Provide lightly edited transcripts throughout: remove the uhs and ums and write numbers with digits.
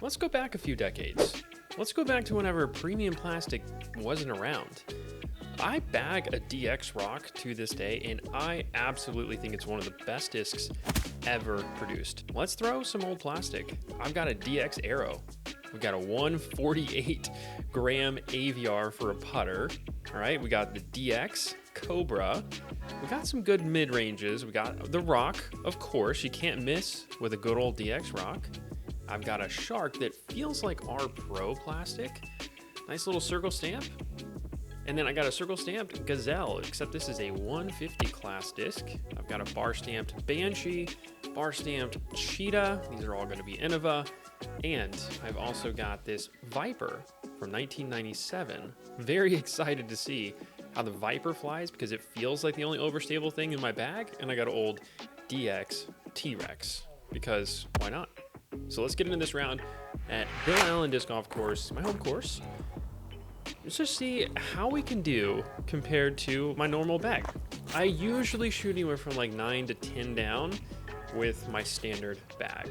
Let's go back a few decades. Let's go back to whenever premium plastic wasn't around. I bag a DX rock to this day, and I absolutely think it's one of the best discs ever produced. Let's throw some old plastic. I've got a DX Arrow. We've got a 148 gram AVR for a putter. All right, we got the DX Cobra. We got some good mid-ranges. We got the rock, of course. You can't miss with a good old DX rock. I've got a Shark that feels like our Pro plastic. Nice little circle stamp. And then I got a circle stamped Gazelle, except this is a 150 class disc. I've got a bar stamped Banshee, bar stamped Cheetah. These are all going to be Innova. And I've also got this Viper from 1997. Very excited to see how the Viper flies because it feels like the only overstable thing in my bag. And I got an old DX T-Rex because why not? So let's get into this round at Bill Allen Disc Golf Course, my home course. Let's just see how we can do compared to my normal bag. I usually shoot anywhere from like 9 to 10 down with my standard bag.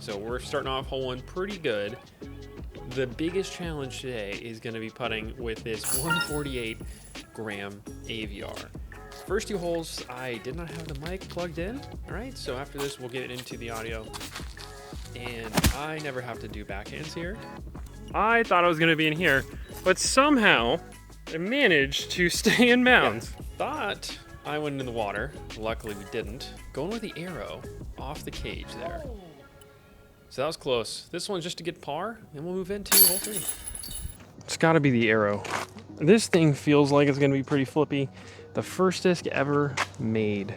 So we're starting off hole one pretty good. The biggest challenge today is going to be putting with this 148 gram AVR. First two holes, I did not have the mic plugged in. All right, so after this, we'll get into the audio. And I never have to do backhands here. I thought I was going to be in here, but somehow I managed to stay in bounds. Yeah. Thought I went into the water. Luckily, we didn't. Going with the arrow off the cage there. So that was close. This one's just to get par, and we'll move into hole three. It's got to be the arrow. This thing feels like it's going to be pretty flippy. The first disc ever made.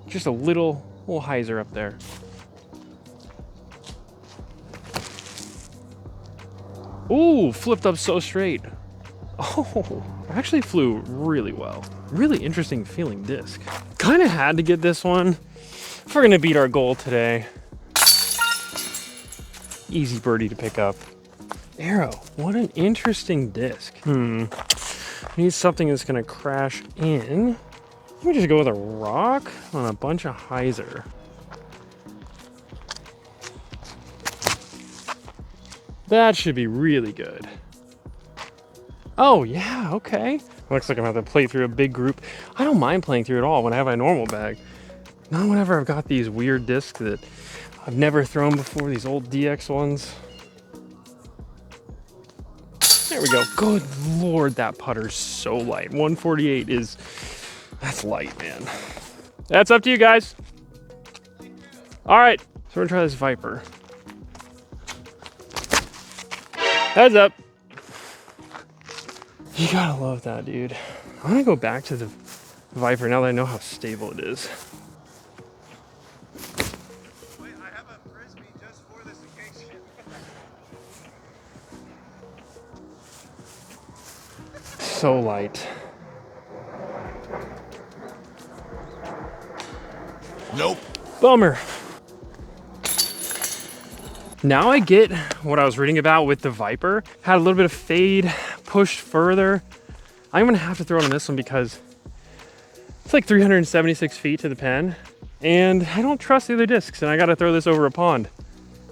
Just a little hyzer up there. Ooh, flipped up so straight. Oh, actually flew really well. Really interesting feeling disc. Kind of had to get this one if we're gonna beat our goal today. Easy birdie to pick up. Arrow, what an interesting disc. Need something that's gonna crash in. Let me just go with a rock on a bunch of hyzer. That should be really good. Oh yeah, okay. Looks like I'm gonna have to play through a big group. I don't mind playing through it all when I have my normal bag. Not whenever I've got these weird discs that I've never thrown before, these old DX ones. There we go. Good Lord, that putter's so light. 148 that's light, man. That's up to you guys. All right, so we're gonna try this Viper. Heads up. You gotta love that, dude. I'm gonna go back to the Viper now that I know how stable it is. Wait, I have a Frisbee just for this occasion. So light. Nope. Bummer. Now I get what I was reading about with the Viper. Had a little bit of fade, pushed further. I'm gonna have to throw it on this one because it's like 376 feet to the pen, and I don't trust the other discs, and I gotta throw this over a pond.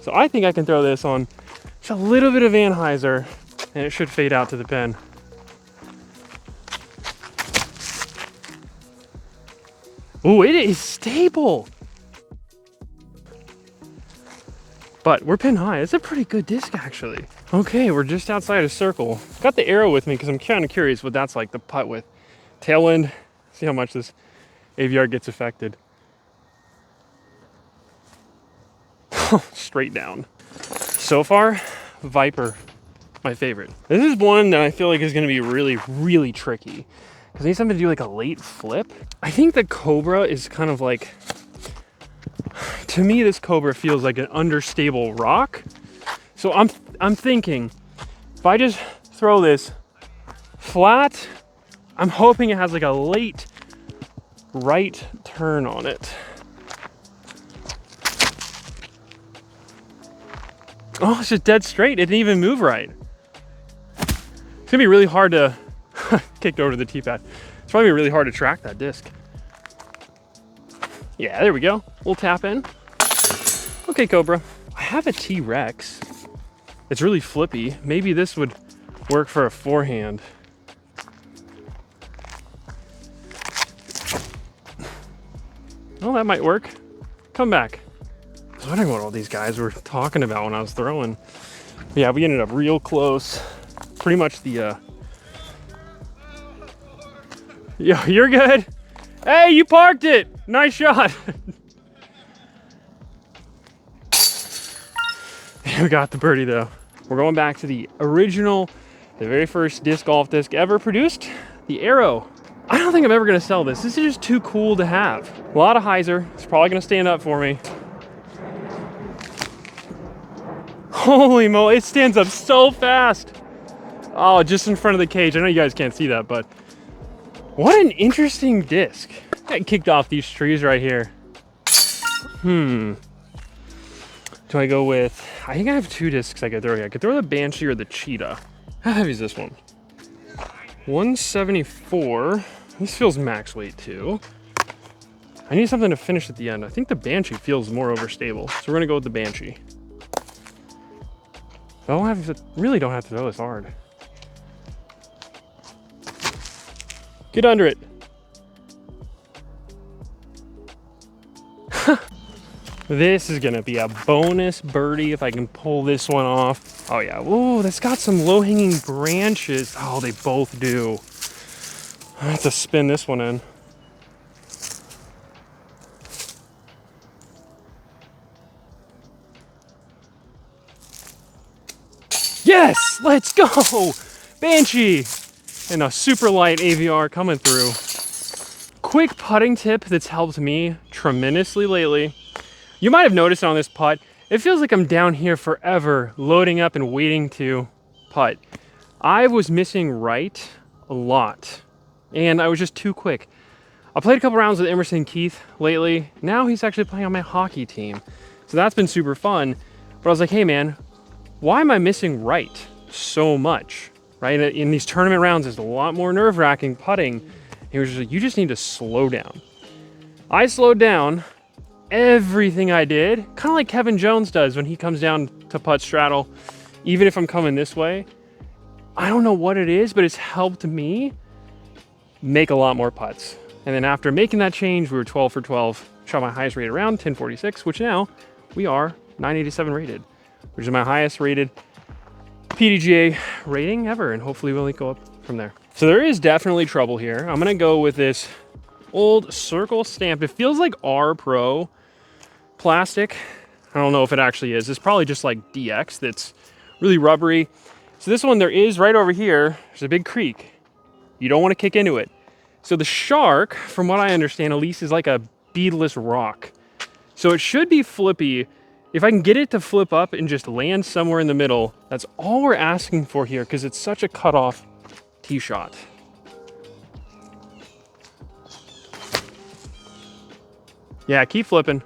So I think I can throw this on just a little bit of Anheuser, and it should fade out to the pen. Oh, it is stable. But we're pin high. It's a pretty good disc, actually. Okay, we're just outside a circle. Got the arrow with me because I'm kind of curious what that's like to putt with. Tailwind, see how much this AVR gets affected. Straight down. So far, Viper, my favorite. This is one that I feel like is gonna be really, really tricky because I need something to do like a late flip. I think the Cobra is kind of like, to me, this Cobra feels like an understable rock. So I'm thinking, if I just throw this flat, I'm hoping it has like a late right turn on it. Oh, it's just dead straight. It didn't even move right. It's gonna be really hard to kick over to the tee pad. It's probably really hard to track that disc. Yeah, there we go. We'll tap in. Okay, Cobra. I have a T-Rex. It's really flippy. Maybe this would work for a forehand. Well, that might work. Come back. I was wondering what all these guys were talking about when I was throwing. But yeah, we ended up real close. Pretty much the, Yo, you're good. Hey, you parked it. Nice shot. We got the birdie though. We're going back to the original, the very first disc golf disc ever produced, the Arrow. I don't think I'm ever gonna sell this. This is just too cool to have. A lot of hyzer. It's probably gonna stand up for me. Holy moly, it stands up so fast. Oh, just in front of the cage. I know you guys can't see that, but what an interesting disc. I kicked off these trees right here. Do I go with, I think I have two discs I could throw here. I could throw the Banshee or the Cheetah. How heavy is this one? 174. This feels max weight too. I need something to finish at the end. I think the Banshee feels more overstable. So we're gonna go with the Banshee. I really don't have to throw this hard. Get under it. This is gonna be a bonus birdie if I can pull this one off. Oh yeah, whoa, that's got some low-hanging branches. Oh, they both do. I have to spin this one in. Yes, let's go. Banshee and a super light AVR coming through. Quick putting tip that's helped me tremendously lately. You might have noticed on this putt, it feels like I'm down here forever, loading up and waiting to putt. I was missing right a lot, and I was just too quick. I played a couple rounds with Emerson Keith lately. Now he's actually playing on my hockey team. So that's been super fun. But I was like, hey man, why am I missing right so much? Right? In these tournament rounds, it's a lot more nerve-wracking putting. He was just like, you just need to slow down. I slowed down. Everything I did, kind of like Kevin Jones does when he comes down to putt straddle, even if I'm coming this way. I don't know what it is, but it's helped me make a lot more putts. And then after making that change, we were 12 for 12, shot my highest rated round, 1046, which now we are 987 rated, which is my highest rated PDGA rating ever, and hopefully we'll go up from there. So there is definitely trouble here. I'm gonna go with this old circle stamped. It feels like R Pro plastic. I don't know if it actually is. It's probably just like DX that's really rubbery. So this one, there is right over here, there's a big creek. You don't want to kick into it. So the Shark, from what I understand, at least is like a beadless rock. So it should be flippy. If I can get it to flip up and just land somewhere in the middle, that's all we're asking for here because it's such a cutoff tee shot. Yeah, keep flipping.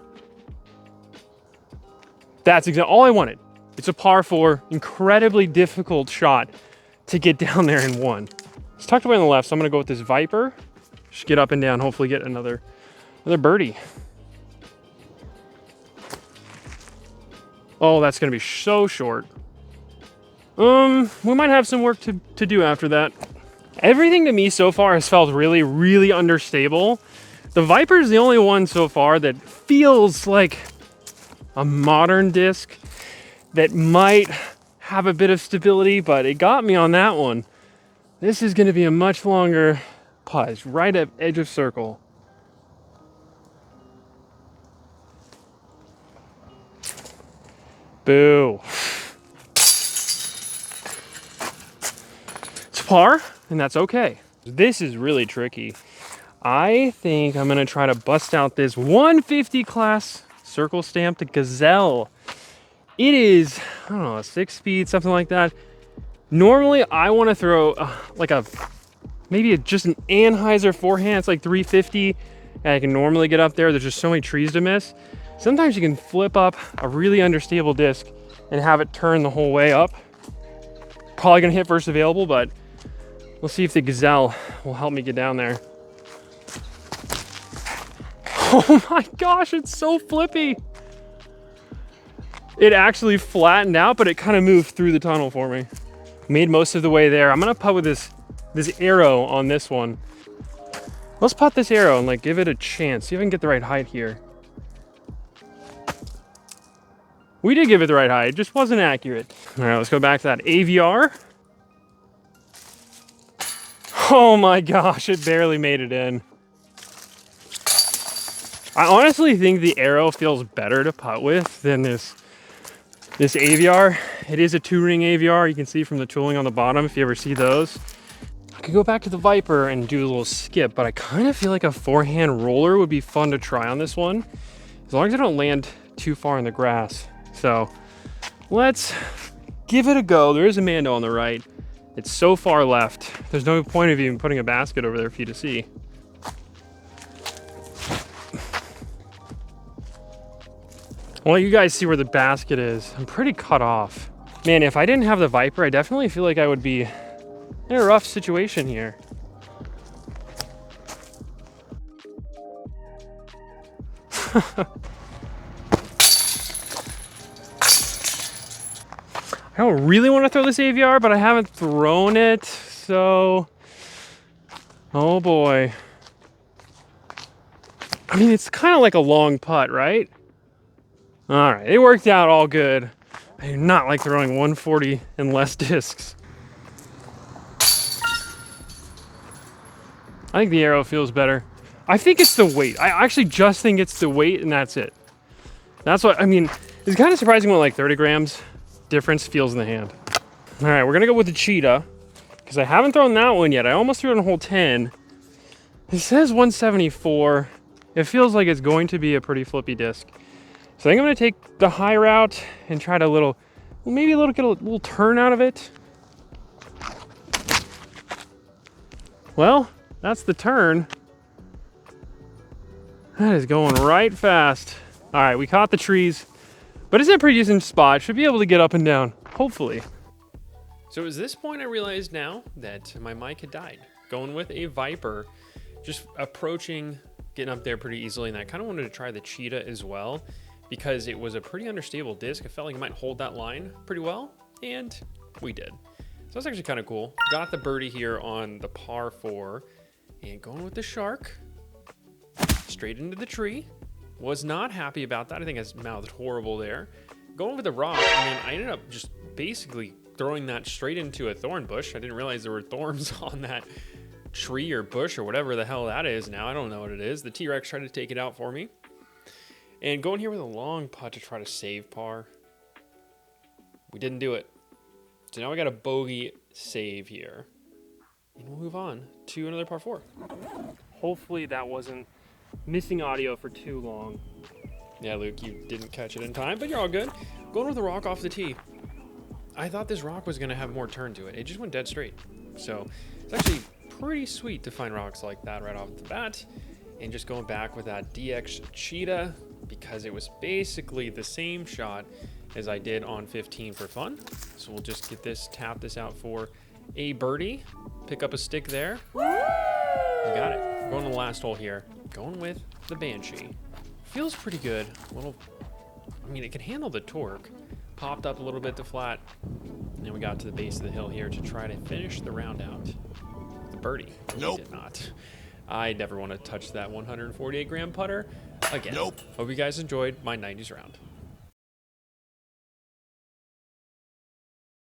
That's exactly all I wanted. It's a par 4, incredibly difficult shot to get down there in one. It's tucked away on the left, so I'm gonna go with this Viper. Just get up and down, hopefully get another birdie. Oh, that's gonna be so short. We might have some work to do after that. Everything to me so far has felt really, really understable. The Viper is the only one so far that feels like a modern disc that might have a bit of stability, but it got me on that one. This is gonna be a much longer putt, right at edge of circle. Boo. It's par, and that's okay. This is really tricky. I think I'm gonna try to bust out this 150 class circle stamped Gazelle. It is, I don't know, a 6-speed, something like that. Normally I want to throw maybe just an Anheuser forehand. It's like 350 and I can normally get up there. There's just so many trees to miss. Sometimes you can flip up a really unstable disc and have it turn the whole way up. Probably gonna hit first available, but we'll see if the Gazelle will help me get down there. Oh my gosh, it's so flippy. it actually flattened out, but it kind of moved through the tunnel for me. Made most of the way there. I'm gonna putt with this arrow on this one. Let's putt this arrow and like give it a chance. See if I can get the right height here. We did give it the right height, it just wasn't accurate. All right, let's go back to that AVR. Oh my gosh, it barely made it in. I honestly think the arrow feels better to putt with than this AVR. It is a 2-ring AVR. You can see from the tooling on the bottom if you ever see those. I could go back to the Viper and do a little skip, but I kind of feel like a forehand roller would be fun to try on this one, as long as I don't land too far in the grass. So let's give it a go. There is a Mando on the right. It's so far left. There's no point of even putting a basket over there for you to see. I'll let you guys see where the basket is. I'm pretty cut off. Man, if I didn't have the Viper, I definitely feel like I would be in a rough situation here. I don't really want to throw this AVR, but I haven't thrown it, so... Oh boy. I mean, it's kind of like a long putt, right? All right, it worked out all good. I do not like throwing 140 and less discs. I think the arrow feels better. I think it's the weight. I actually just think it's the weight, and that's it. That's what, I mean, it's kind of surprising what like 30 grams difference feels in the hand. All right, we're gonna go with the Cheetah, because I haven't thrown that one yet. I almost threw it on hole 10. It says 174. It feels like it's going to be a pretty flippy disc. So I think I'm gonna take the high route and try to maybe get a little turn out of it. Well, that's the turn. That is going right fast. All right, we caught the trees, but it's in a pretty decent spot. Should be able to get up and down, hopefully. So it was this point I realized now that my mic had died. Going with a Viper, just approaching, getting up there pretty easily, and I kind of wanted to try the Cheetah as well, because it was a pretty understable disc. I felt like it might hold that line pretty well, and we did. So that's actually kind of cool. Got the birdie here on the par 4, and going with the Shark, straight into the tree. Was not happy about that. I think I mouthed horrible there. Going with the rock, I mean, I ended up just basically throwing that straight into a thorn bush. I didn't realize there were thorns on that tree or bush or whatever the hell that is now. I don't know what it is. The T-Rex tried to take it out for me. And going here with a long putt to try to save par. We didn't do it. So now we got a bogey save here. And we'll move on to another par 4. Hopefully that wasn't missing audio for too long. Yeah, Luke, you didn't catch it in time, but you're all good. Going with the rock off the tee. I thought this rock was going to have more turn to it. It just went dead straight. So it's actually pretty sweet to find rocks like that right off the bat. And just going back with that DX Cheetah, because it was basically the same shot as I did on 15 for fun. So we'll just tap this out for a birdie. Pick up a stick there. We got it. Going to the last hole here. Going with the Banshee. Feels pretty good. I mean, it can handle the torque. Popped up a little bit to flat. And we got to the base of the hill here to try to finish the round out. The birdie. Nope. Did not. I never want to touch that 148 gram putter again. Nope. Hope you guys enjoyed my 90s round.